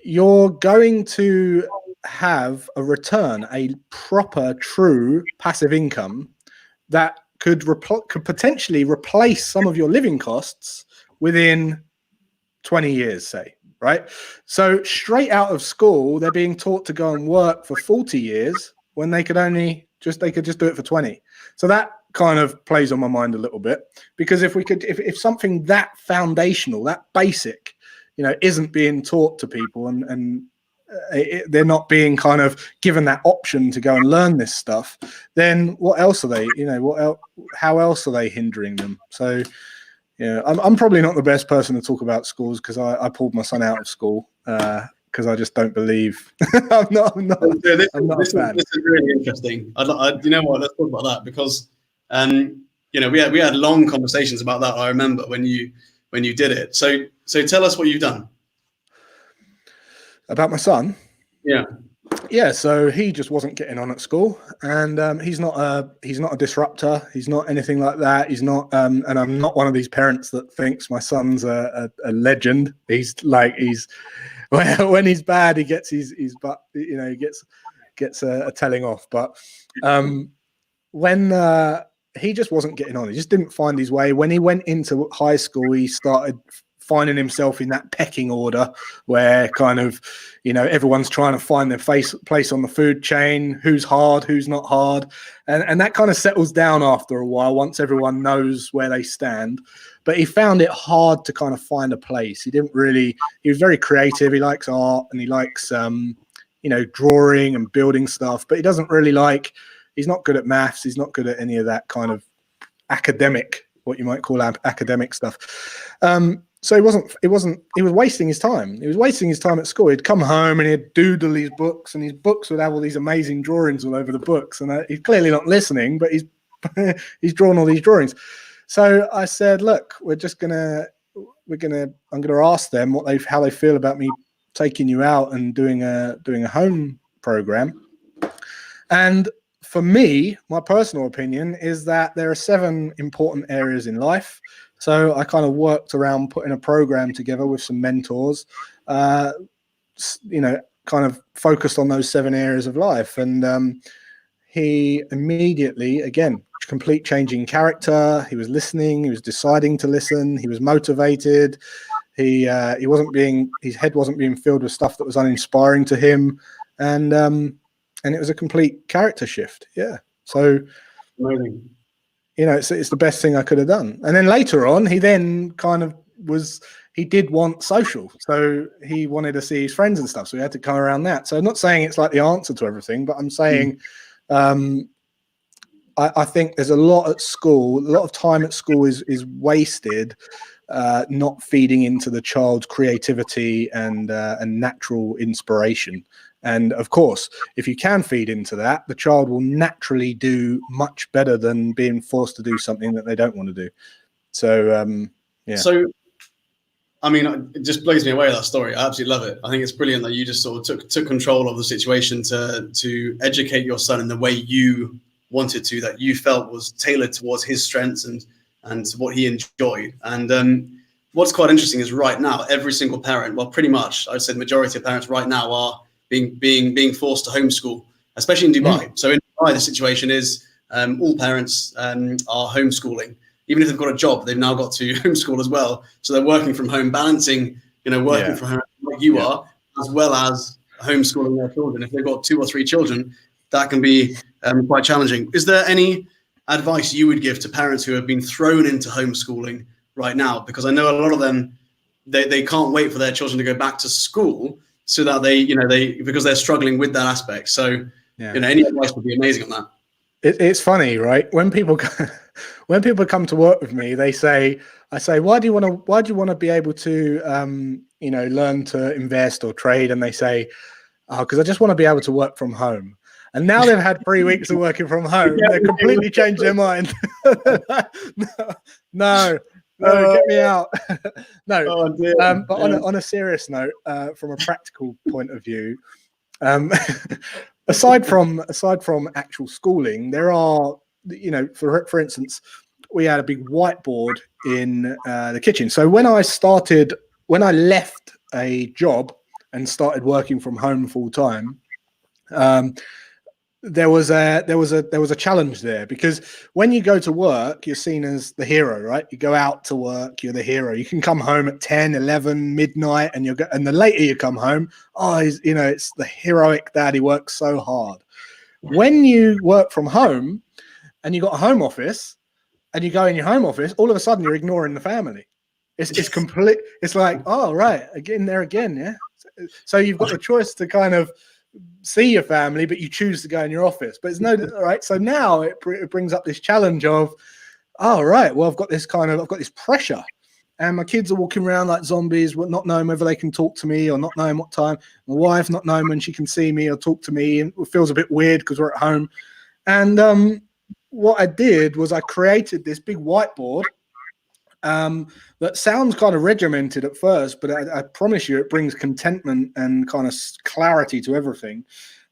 you're going to have a return, a proper, true passive income that could potentially replace some of your living costs within 20 years, say, right? So straight out of school, they're being taught to go and work for 40 years when they could just do it for 20. So that kind of plays on my mind a little bit, because if something that foundational, that basic, isn't being taught to people and they're not being kind of given that option to go and learn this stuff, then what else are they, how else are they hindering them? So, I'm probably not the best person to talk about schools, because I pulled my son out of school because I just don't believe. I'm not This a fan. is really interesting. You know what? Let's talk about that, because we had long conversations about that. I remember when you did it. So tell us what you've done. About my son? Yeah. So he just wasn't getting on at school, and he's not a disruptor. He's not anything like that. He's not, and I'm not one of these parents that thinks my son's a legend. When he's bad, he gets his butt, he gets a telling off. But when he just wasn't getting on, he just didn't find his way. When he went into high school, he started finding himself in that pecking order where kind of, everyone's trying to find their place on the food chain, who's hard, who's not hard. And that kind of settles down after a while, once everyone knows where they stand. But he found it hard to kind of find a place. He was very creative. He likes art and he likes, drawing and building stuff, but he doesn't really he's not good at maths. He's not good at any of that kind of academic, what you might call academic stuff. So he was wasting his time. He was wasting his time at school. He'd come home and he'd doodle his books, and his books would have all these amazing drawings all over the books. And he's clearly not listening, but he's drawn all these drawings. So I said, look, I'm gonna ask them how they feel about me taking you out and doing a home program. And for me, my personal opinion is that there are 7 important areas in life. So I kind of worked around putting a program together with some mentors, kind of focused on those 7 areas of life. And he immediately, again, complete changing character. He was listening. He was deciding to listen. He was motivated. His head wasn't being filled with stuff that was uninspiring to him. And it was a complete character shift. Yeah. So, Amazing. It's the best thing I could have done. And then later on, he then kind of he did want social. So he wanted to see his friends and stuff. So he had to come around that. So I'm not saying it's like the answer to everything, but I'm saying I think there's a lot at school. A lot of time at school is wasted not feeding into the child's creativity and natural inspiration. And of course, if you can feed into that, the child will naturally do much better than being forced to do something that they don't want to do. So, yeah. So, I mean, it just blows me away, that story. I absolutely love it. I think it's brilliant that you just sort of took control of the situation to educate your son in the way you wanted to, that you felt was tailored towards his strengths and what he enjoyed. And what's quite interesting is right now, every single parent, well, pretty much, I'd say the majority of parents right now are being forced to homeschool, especially in Dubai. So in Dubai, the situation is all parents are homeschooling. Even if they've got a job, they've now got to homeschool as well. So they're working from home, balancing, working from home like you are, as well as homeschooling their children. If they've got 2 or 3 children, that can be quite challenging. Is there any advice you would give to parents who have been thrown into homeschooling right now? Because I know a lot of them, they can't wait for their children to go back to school, so that because they're struggling with that aspect. So, any advice would be amazing on that. It's funny, right? When people come to work with me, I say, why do you want to be able to, learn to invest or trade? And they say, oh, because I just want to be able to work from home. And now they've had 3 weeks of working from home. They've completely changed their mind. No, get me out. No. But on a serious note, from a practical point of view, aside from actual schooling, there are, for instance, we had a big whiteboard in the kitchen. So when I left a job and started working from home full time, there was a challenge there, because when you go to work, you're seen as the hero, right? You go out to work, you're the hero. You can come home at 10, 11, midnight, and the later you come home, it's the heroic dad. He works so hard. When you work from home and you got a home office and you go in your home office, all of a sudden you're ignoring the family. It's complete. It's like, oh, right, again, there again. Yeah. So you've got the choice to kind of see your family, but you choose to go in your office. But it's right. So now it brings up this challenge of, oh, right, well, I've got this pressure, and my kids are walking around like zombies, not knowing whether they can talk to me or not knowing what time. My wife not knowing when she can see me or talk to me, and it feels a bit weird because we're at home. And what I did was I created this big whiteboard that sounds kind of regimented at first, but I promise you it brings contentment and kind of clarity to everything,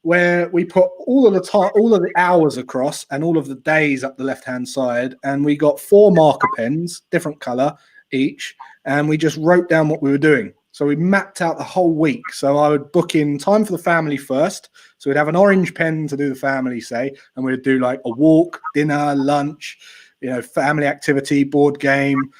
where we put all of the hours across and all of the days up the left-hand side, and we got 4 marker pens, different color each, and we just wrote down what we were doing. So we mapped out the whole week. So I would book in time for the family first. So we'd have an orange pen to do the family, say, and we'd do like a walk, dinner, lunch, family activity, board game,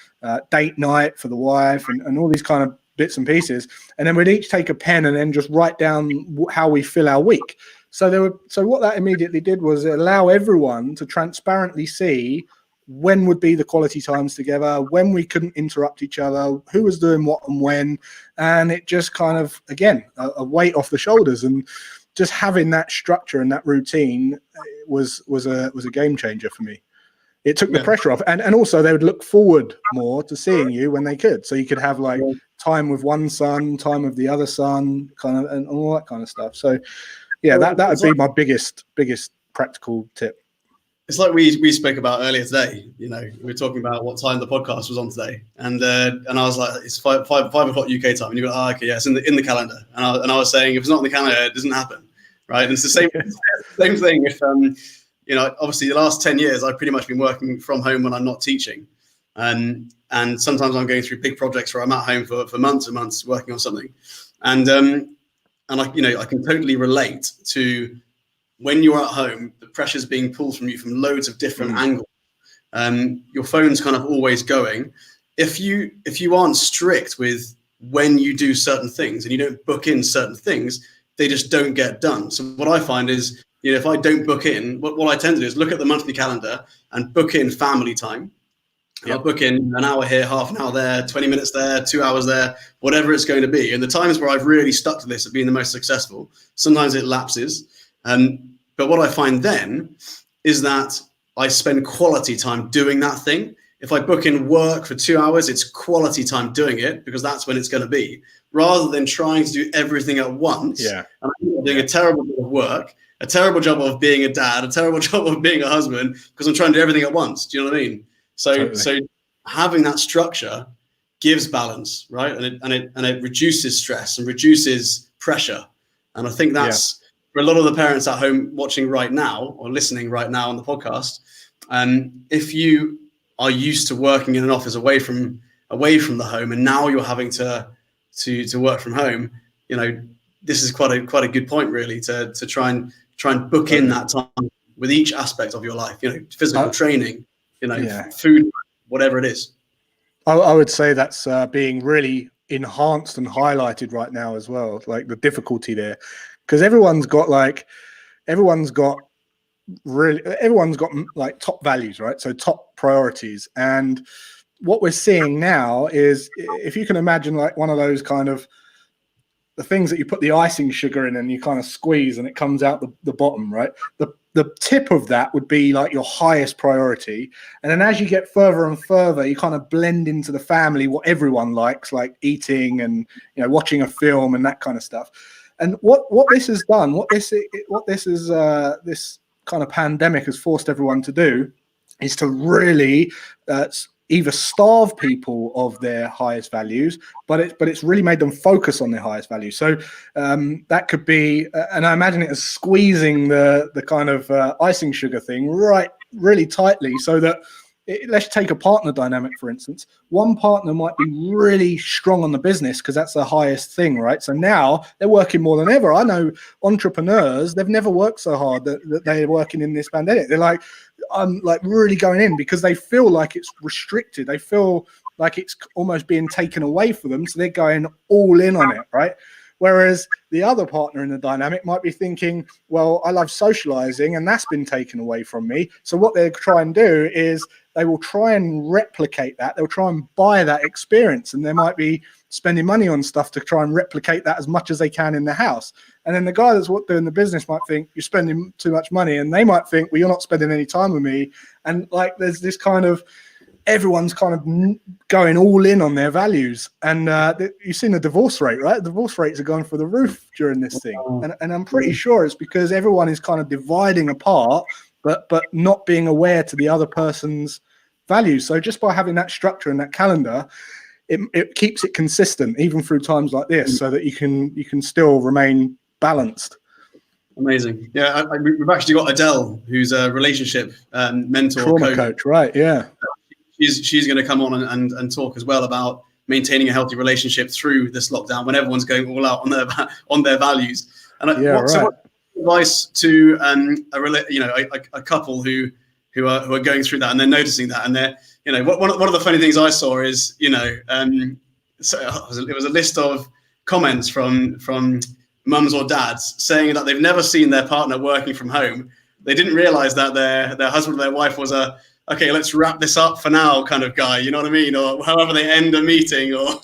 date night for the wife, and all these kind of bits and pieces. And then we'd each take a pen and then just write down how we fill our week. So what that immediately did was allow everyone to transparently see when would be the quality times together, when we couldn't interrupt each other, who was doing what and when. And it just kind of, again, a weight off the shoulders. And just having that structure and that routine was a game changer for me. It took the pressure off, and also they would look forward more to seeing you when they could. So you could have like time with one son, time with the other son, kind of, and all that kind of stuff. So that would be my biggest practical tip. It's like we spoke about earlier today. We were talking about what time the podcast was on today, and I was like, it's 5 o'clock UK time, and you go, oh, okay, yeah, it's in the calendar, and I was saying, if it's not in the calendar, it doesn't happen, right? And it's the same thing if obviously the last 10 years, I've pretty much been working from home when I'm not teaching. And sometimes I'm going through big projects where I'm at home for months and months working on something. And I can totally relate to when you're at home, the pressure's being pulled from you from loads of different angles. Your phone's kind of always going. If you aren't strict with when you do certain things and you don't book in certain things, they just don't get done. So what I find is, if I don't book in, what I tend to do is look at the monthly calendar and book in family time. I'll book in an hour here, half an hour there, 20 minutes there, 2 hours there, whatever it's going to be. And the times where I've really stuck to this have been the most successful. Sometimes it lapses. But what I find then is that I spend quality time doing that thing. If I book in work for 2 hours, it's quality time doing it, because that's when it's going to be, rather than trying to do everything at once. And I'm doing a terrible bit of work, a terrible job of being a dad, a terrible job of being a husband, because I'm trying to do everything at once. Do you know what I mean? So having that structure gives balance, right? And it reduces stress and reduces pressure. And I think that's for a lot of the parents at home watching right now or listening right now on the podcast. If you are used to working in an office away from the home, and now you're having to work from home, this is quite a good point, really, to try and book in that time with each aspect of your life, physical training, food, whatever it is. I would say that's being really enhanced and highlighted right now as well, like the difficulty there, because everyone's got like top values, right? So top priorities. And what we're seeing now is, if you can imagine like one of those kind of the things that you put the icing sugar in and you kind of squeeze and it comes out the bottom, right? The tip of that would be like your highest priority. And then as you get further and further, you kind of blend into the family, what everyone likes, like eating and, you know, watching a film and that kind of stuff. And what this has done, this kind of pandemic has forced everyone to do is to really either starve people of their highest values, but it's really made them focus on their highest values. So that could be, and I imagine it as squeezing the kind of icing sugar thing right really tightly, so that let's take a partner dynamic, for instance. One partner might be really strong on the business because that's the highest thing, right? So now they're working more than ever. I know entrepreneurs, they've never worked so hard that they're working in this pandemic. They're like, I'm like really going in because they feel like it's restricted. They feel like it's almost being taken away from them. So they're going all in on it, right? Whereas the other partner in the dynamic might be thinking, well, I love socializing and that's been taken away from me. So what they try and do is they will try and replicate that. They'll try and buy that experience, and they might be spending money on stuff to try and replicate that as much as they can in the house. And then the guy that's doing the business might think you're spending too much money, and they might think, well, you're not spending any time with me. And like there's this kind of, everyone's kind of going all in on their values. And you've seen the divorce rate, right? The divorce rates are going through the roof during this thing. And I'm pretty sure it's because everyone is kind of dividing apart, but not being aware to the other person's values. So just by having that structure and that calendar, it keeps it consistent even through times like this, so that you can still remain balanced. Amazing. Yeah, we've actually got Adele, who's a relationship mentor, trauma coach, right? Yeah. She's going to come on and talk as well about maintaining a healthy relationship through this lockdown when everyone's going all out on their values. And what advice to a couple who are going through that and they're noticing that, and they're, you know, one of the funny things I saw is, you know, so it was a list of comments from mums or dads saying that they've never seen their partner working from home. They didn't realize that their husband or their wife was okay, let's wrap this up for now kind of guy, you know what I mean? Or however they end a meeting, or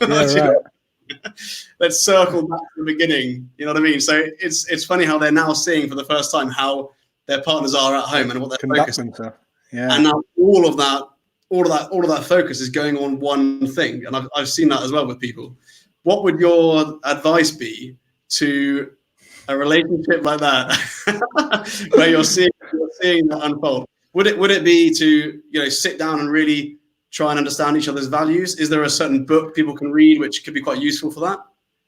let's circle back to the beginning, you know what I mean? So it's funny how they're now seeing for the first time how their partners are at home and what they're focusing on. Yeah. And now all of that focus is going on one thing. And I've seen that as well with people. What would your advice be to a relationship like that, where you're seeing that unfold? Would it be to, you know, sit down and really try and understand each other's values? Is there a certain book people can read which could be quite useful for that?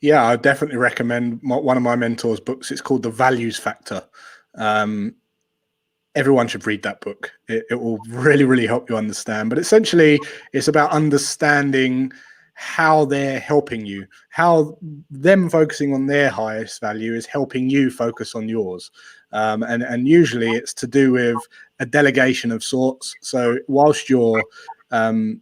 Yeah, I definitely recommend one of my mentors' books. It's called The Values Factor. Everyone should read that book. It will really, really help you understand. But essentially, it's about understanding how they're helping you, how them focusing on their highest value is helping you focus on yours. And usually it's to do with a delegation of sorts. So whilst you're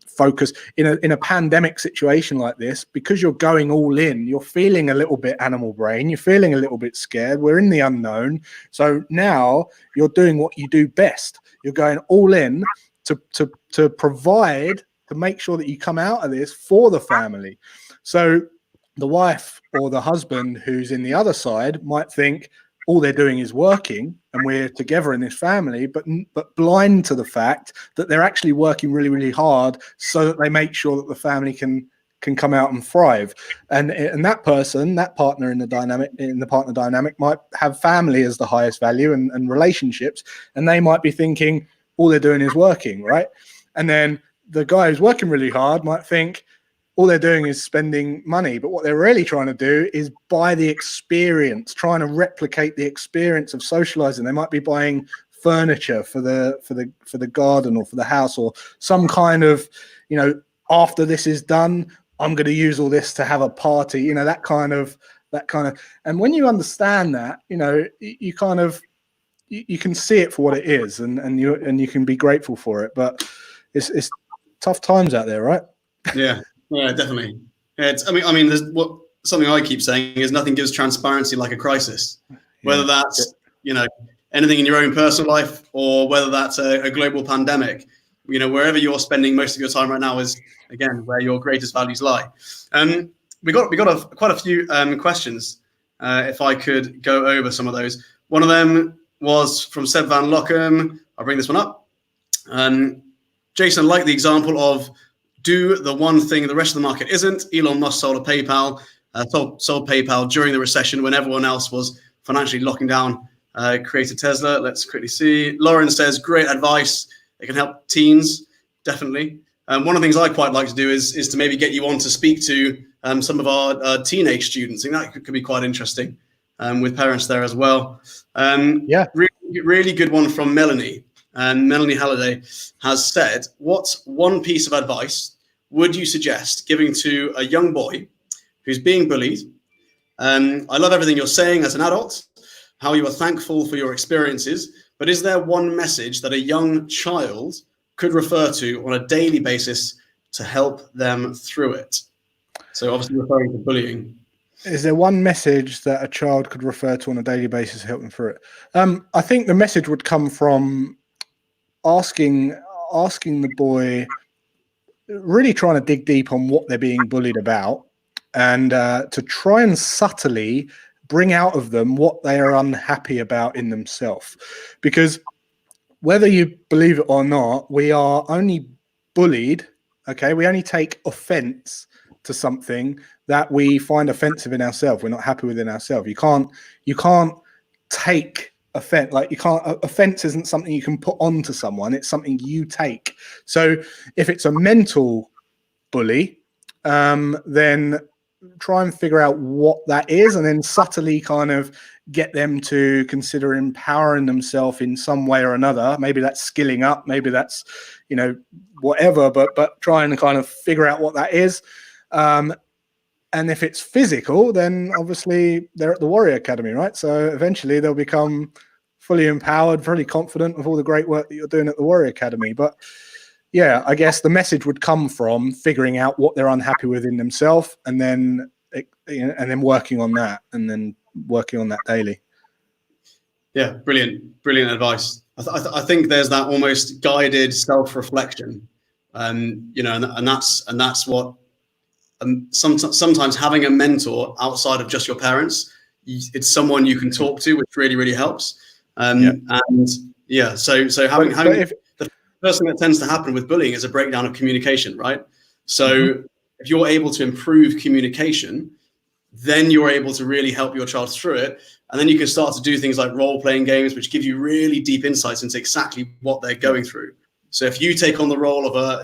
focused in a pandemic situation like this, because you're going all in, you're feeling a little bit animal brain, you're feeling a little bit scared. We're in the unknown. So now you're doing what you do best. You're going all in to provide, to make sure that you come out of this for the family. So the wife or the husband who's in the other side might think all they're doing is working and we're together in this family, but blind to the fact that they're actually working really, really hard so that they make sure that the family can come out and thrive. And that person, that partner in the partner dynamic might have family as the highest value and relationships, and they might be thinking all they're doing is working, right? And then the guy who's working really hard might think all they're doing is spending money, but what they're really trying to do is buy the experience, trying to replicate the experience of socializing. They might be buying furniture for the garden or for the house, or some kind of, you know, after this is done, I'm going to use all this to have a party, you know, that kind of. And when you understand that, you know, you kind of, you can see it for what it is, and you can be grateful for it. But it's tough times out there, right? Yeah, definitely. Yeah, I mean, there's something I keep saying is nothing gives transparency like a crisis. Whether that's, you know, anything in your own personal life, or whether that's a global pandemic, you know, wherever you're spending most of your time right now is, again, where your greatest values lie. we got quite a few questions. If I could go over some of those. One of them was from Seb Van Lockham. I'll bring this one up. Jason, like the example of do the one thing the rest of the market isn't. Elon Musk sold PayPal during the recession when everyone else was financially locking down. Created Tesla. Let's quickly see. Lauren says, great advice. It can help teens, definitely. One of the things I quite like to do is to maybe get you on to speak to some of our teenage students. I think that could be quite interesting with parents there as well. Really good one from Melanie. And Melanie Halliday has said, what one piece of advice would you suggest giving to a young boy who's being bullied? I love everything you're saying as an adult, how you are thankful for your experiences, but is there one message that a young child could refer to on a daily basis to help them through it? So obviously referring to bullying. Is there one message that a child could refer to on a daily basis to help them through it? I think the message would come from asking the boy, really trying to dig deep on what they're being bullied about, and to try and subtly bring out of them what they are unhappy about in themselves. Because whether you believe it or not, we are only bullied, okay? We only take offense to something that we find offensive in ourselves. We're not happy within ourselves. You can't take offense. Like, you can't, offense isn't something you can put onto someone. It's something you take. So if it's a mental bully, then try and figure out what that is, and then subtly kind of get them to consider empowering themselves in some way or another. Maybe that's skilling up, maybe that's, whatever, but try and kind of figure out what that is. And if it's physical, then obviously they're at the Warrior Academy, right? So eventually they'll become fully empowered, fully confident with all the great work that you're doing at the Warrior Academy. But yeah, I guess the message would come from figuring out what they're unhappy with in themselves, and then working on that, and then working on that daily. Yeah, brilliant advice. I think there's that almost guided self-reflection, and that's what. Sometimes having a mentor outside of just your parents, it's someone you can talk to, which really helps. So having the first thing that tends to happen with bullying is a breakdown of communication, right? So if you're able to improve communication, then you're able to really help your child through it, and then you can start to do things like role-playing games, which give you really deep insights into exactly what they're going through. So if you take on the role of a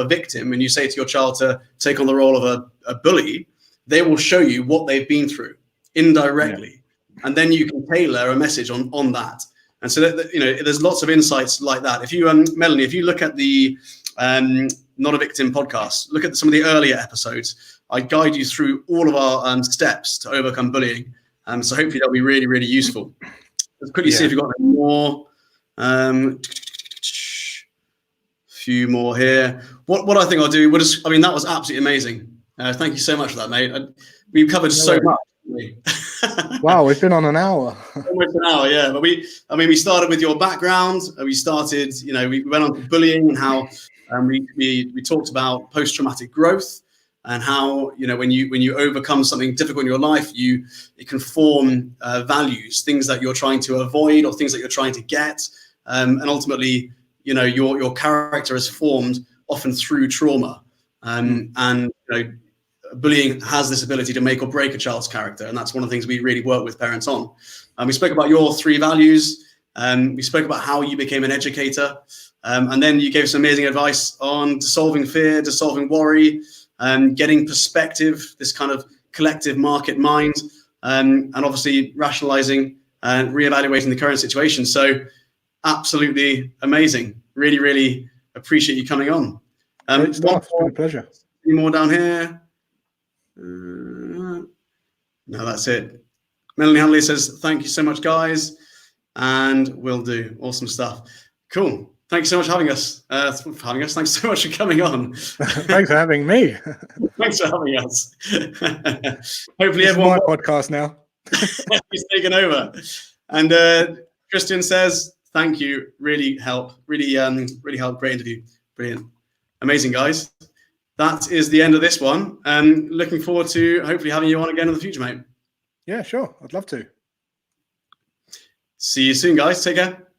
victim, and you say to your child to take on the role of a bully, they will show you what they've been through indirectly, and then you can tailor a message on that. And so there's lots of insights like that. If you, Melanie, if you look at the Not a Victim podcast, look at some of the earlier episodes. I guide you through all of our steps to overcome bullying. So hopefully that'll be really useful. Let's quickly see if you've got any more. Few more here. What I think I'll do, that was absolutely amazing. Thank you so much for that, mate. We've covered so much. Wow, we've been on an hour. Almost an hour, yeah. But we started with your background. We started, we went on to bullying, and how we talked about post-traumatic growth, and how when you overcome something difficult in your life, it can form values, things that you're trying to avoid or things that you're trying to get, and ultimately, your character is formed often through trauma, and bullying has this ability to make or break a child's character, and that's one of the things we really work with parents on. We spoke about your 3 values. We spoke about how you became an educator, and then you gave some amazing advice on dissolving fear, dissolving worry, getting perspective, this kind of collective market mind, and obviously rationalizing and reevaluating the current situation. So absolutely amazing. Really appreciate you coming on. Great stuff. It's been a pleasure. Any more down here? No, that's it. Melanie Hanley says, thank you so much, guys. And will do. Awesome stuff. Cool. Thanks so much for having us. Thanks so much for coming on. Thanks for having me. Thanks for having us. Hopefully everyone. My podcast now. He's taken over. And Christian says, thank you. Really help. Really help. Great interview. Brilliant. Amazing, guys. that is the end of this one. Looking forward to hopefully having you on again in the future, mate. Yeah, sure. I'd love to. See you soon, guys. Take care.